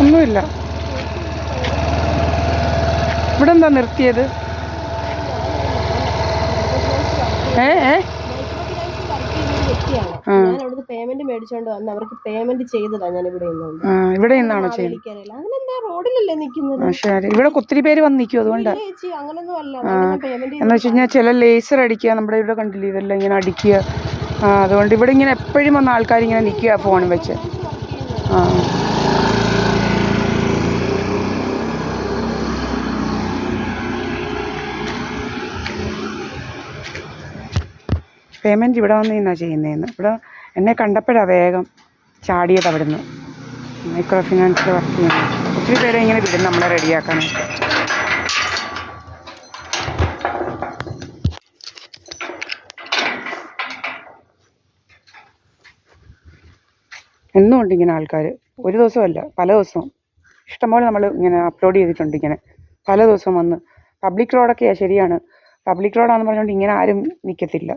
ഒന്നുമില്ല. ഇവിടെ എന്താ നിർത്തിയത്? പേയ്മെന്റ് മേടിച്ചോണ്ട് വന്ന് അവർക്ക് പേയ്മെന്റ് ചെയ്തതാ. ഞാൻ ഇവിടെ നിന്നാണോ ചെയ്യുന്നത്? അങ്ങനെന്താ റോഡിലല്ലേ നിൽക്കുന്നത്? ശരി. ഇവിടെ ഒത്തിരി പേര് വന്ന് നിൽക്കും, അതുകൊണ്ടാണ്. അങ്ങനൊന്നും അല്ല. എന്ന് വെച്ച് കഴിഞ്ഞാൽ ചില ലേസർ അടിക്കുക, നമ്മുടെ ഇവിടെ കണ്ടില്ലേ, ഇതെല്ലാം ഇങ്ങനെ അടിക്കുക. അതുകൊണ്ട് ഇവിടെ ഇങ്ങനെ എപ്പോഴും വന്ന ആൾക്കാർ ഇങ്ങനെ നിൽക്കുക ഫോണും വെച്ച്. പേയ്മെൻറ്റ് ഇവിടെ വന്ന് നിന്നാണ് ചെയ്യുന്നതെന്ന്. ഇവിടെ എന്നെ കണ്ടപ്പോഴാണ് വേഗം ചാടിയത് അവിടുന്ന്. മൈക്രോ ഫിനാൻസിൽ വർക്ക് ചെയ്യുന്നത് ഒത്തിരി പേരെ ഇങ്ങനെ വിടും നമ്മളെ റെഡിയാക്കാനായിട്ട്. എന്നും ഉണ്ട് ഇങ്ങനെ ആൾക്കാർ. ഒരു ദിവസമല്ല, പല ദിവസവും ഇഷ്ടംപോലെ നമ്മൾ ഇങ്ങനെ അപ്ലോഡ് ചെയ്തിട്ടുണ്ട്. ഇങ്ങനെ പല ദിവസവും വന്ന് പബ്ലിക് റോഡൊക്കെയാണ്. ശരിയാണ്, പബ്ലിക് റോഡാണെന്ന് പറഞ്ഞുകൊണ്ട് ഇങ്ങനെ ആരും നിൽക്കത്തില്ല.